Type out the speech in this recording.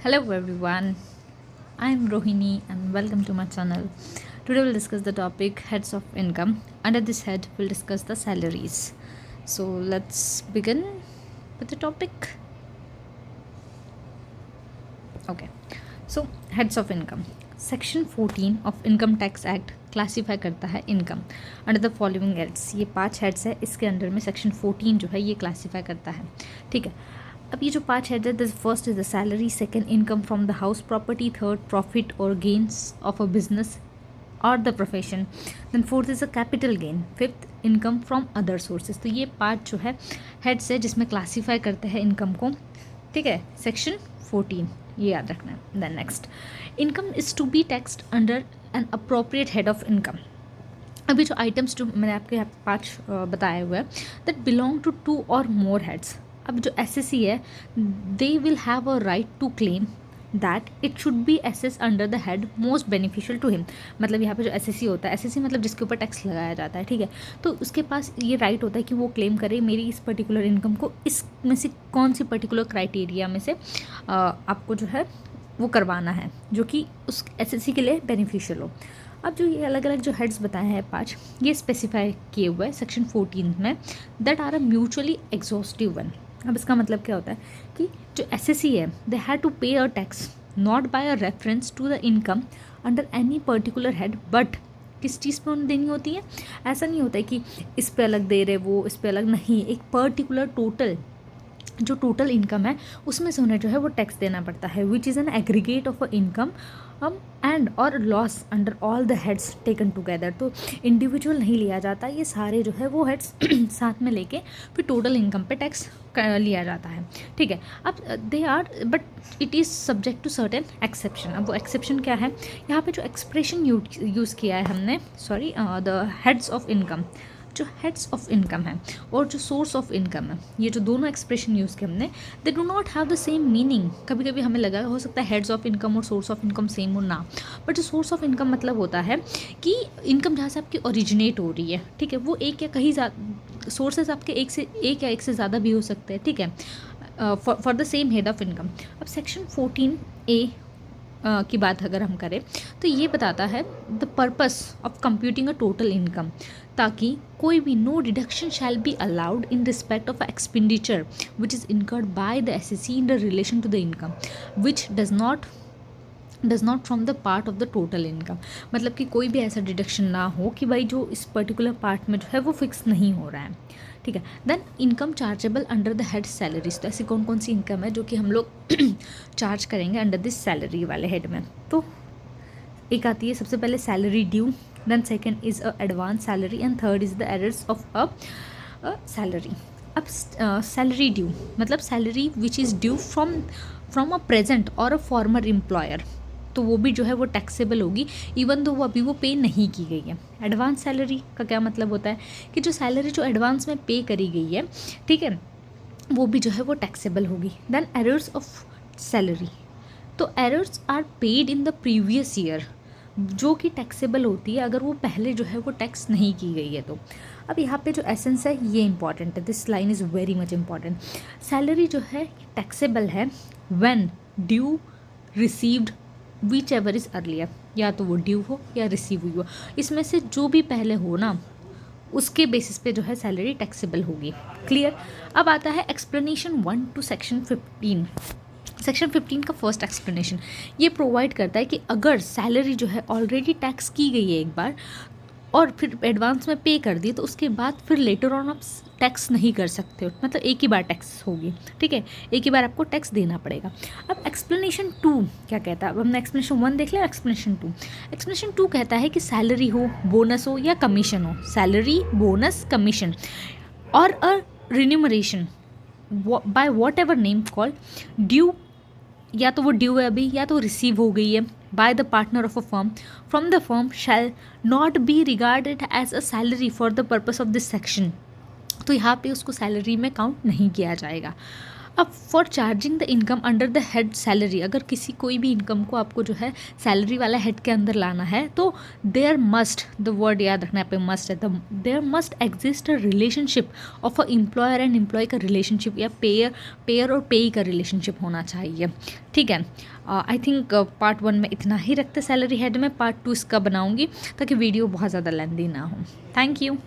Hello everyone, I'm Rohini and welcome to my channel. Today we'll discuss the topic heads of income. Under this head, we'll discuss the salaries. So let's begin with the topic. Okay, so heads of income. Section 14 of Income Tax Act classify करता है income under the following heads. ये 5 heads है, इसके under में section 14 जो है ये classify करता है. ठीक है, अब ये जो 5 हेड्स है, first is the salary, second income from the house property, third profit or gains of a business or the profession, then fourth is a capital gain, fifth income from other sources. तो ये 5 जो है heads है जिसमें classify करते हैं income को. ठीक है, सेक्शन 14 ये याद रखना है. Then next, income is to be taxed under an appropriate head of income. अभी जो आइटम्स जो मैंने आपके यहाँ 5 बताए हुए हैं दैट बिलोंग टू 2 और मोर हेड्स. अब जो एसएससी है they will have a right to claim that it should be assess under the head most beneficial to him. मतलब यहाँ पे जो एसएससी होता है, एसएससी मतलब जिसके ऊपर टैक्स लगाया जाता है. ठीक है, तो उसके पास ये राइट होता है कि वो क्लेम करे मेरी इस पर्टिकुलर इनकम को इसमें से कौन सी पर्टिकुलर क्राइटेरिया में से आपको जो है वो करवाना है जो कि उस एसएससी के लिए बेनिफिशियल हो. अब जो ये अलग अलग जो हेड्स बताए हैं 5, ये स्पेसिफाई किए हुए हैं सेक्शन 14 में that are a mutually exhaustive one. अब इसका मतलब क्या होता है कि जो एसएससी है दे have to pay a tax not by a reference to the income under any particular head, but किस चीज़ पे उन्हें देनी होती है. ऐसा नहीं होता है कि इस पे अलग दे रहे वो इस पे अलग नहीं, एक पर्टिकुलर टोटल जो टोटल इनकम है उसमें से उन्हें जो है वो टैक्स देना पड़ता है which is an aggregate of a income and और loss under all the heads taken together. तो इंडिविजुअल नहीं लिया जाता, ये सारे जो है वो हेड्स साथ में लेके फिर टोटल इनकम पे टैक्स लिया जाता है. ठीक है, अब they are but it is subject to certain exception. अब वो एक्सेप्शन क्या है, यहाँ पे जो एक्सप्रेशन यूज़ किया है हमने, sorry, the heads of income, जो हेड्स ऑफ इनकम है और जो सोर्स ऑफ इनकम है, ये जो दोनों एक्सप्रेशन यूज़ किए हमने, they do not have the same meaning. कभी कभी हमें लगा हो सकता है हेड्स ऑफ इनकम और सोर्स ऑफ इनकम सेम हो ना, बट जो सोर्स ऑफ इनकम मतलब होता है कि इनकम जहाँ से आपकी ओरिजिनेट हो रही है. ठीक है, वो एक या कहीं सोर्सेज आपके एक या एक से ज़्यादा भी हो सकते हैं. ठीक है, for the same head of income. अब सेक्शन 14A की बात अगर हम करें तो ये बताता है the purpose of computing a total income, ताकि कोई भी no deduction shall be allowed in respect of expenditure which is incurred by the SSC in the relation to the income which does not from the part of the total income. मतलब कि कोई भी ऐसा deduction ना हो कि भाई जो इस पर्टिकुलर पार्ट में जो है वो फिक्स नहीं हो रहा है. ठीक है, then income chargeable under the head salaries. तो ऐसी कौन कौन सी इनकम है जो कि हम लोग चार्ज करेंगे अंडर दिस सैलरी वाले हेड में. तो एक आती है सबसे पहले salary due, then second is a advance salary and third is the arrears of a salary. अब सैलरी ड्यू मतलब salary which is due from a present or a farmer employer. तो वो भी जो है वो टैक्सेबल होगी इवन दो वो अभी वो पे नहीं की गई है. एडवांस सैलरी का क्या मतलब होता है कि जो सैलरी जो एडवांस में पे करी गई है, ठीक है, वो भी जो है वो टैक्सेबल होगी. देन एरर्स ऑफ सैलरी, तो arrears are paid in the previous year, जो कि टैक्सेबल होती है अगर वो पहले जो है वो टैक्स नहीं की गई है. तो अब यहाँ पे जो एसेंस है ये इंपॉर्टेंट है, this line is very much important. Salary जो है टैक्सेबल है when due received which ever is earlier, या तो वो ड्यू हो या रिसीव हुई हो, इसमें से जो भी पहले हो ना उसके बेसिस पे जो है सैलरी टैक्सेबल होगी. क्लियर. अब आता है एक्सप्लेनेशन 1 टू सेक्शन 15. सेक्शन 15 का फर्स्ट एक्सप्लेनेशन ये प्रोवाइड करता है कि अगर सैलरी जो है ऑलरेडी टैक्स की गई है एक बार और फिर एडवांस में पे कर दी तो उसके बाद फिर लेटर ऑन आप टैक्स नहीं कर सकते हो, मतलब एक ही बार टैक्स होगी. ठीक है, एक ही बार आपको टैक्स देना पड़ेगा. अब एक्सप्लेनेशन 2 क्या कहता है, अब हमने एक्सप्लेनेशन 1 देख लिया, एक्सप्लेनेशन 2 कहता है कि सैलरी हो, बोनस हो या कमीशन हो, सैलरी बोनस कमीशन और uh remuneration by whatever name called due, या तो वो ड्यू है अभी या तो रिसीव हो गई है by the partner of a firm from the firm shall not be regarded as a salary for the purpose of this section. तो यहाँ पे उसको सैलरी में काउंट नहीं किया जाएगा. अब for charging the income under the head salary, अगर किसी कोई भी इनकम को आपको जो है सैलरी वाला हेड के अंदर लाना है तो देयर मस्ट, द वर्ड याद रखना, यहाँ पे मस्ट है, there must exist a relationship of a employer and employee का रिलेशनशिप, या पेयर और पेई का रिलेशनशिप होना चाहिए। ठीक है, आई थिंक पार्ट 1 में इतना ही रखते सैलरी हेड में, पार्ट 2 इसका बनाऊंगी ताकि वीडियो बहुत ज़्यादा लेंदी ना हो। Thank you.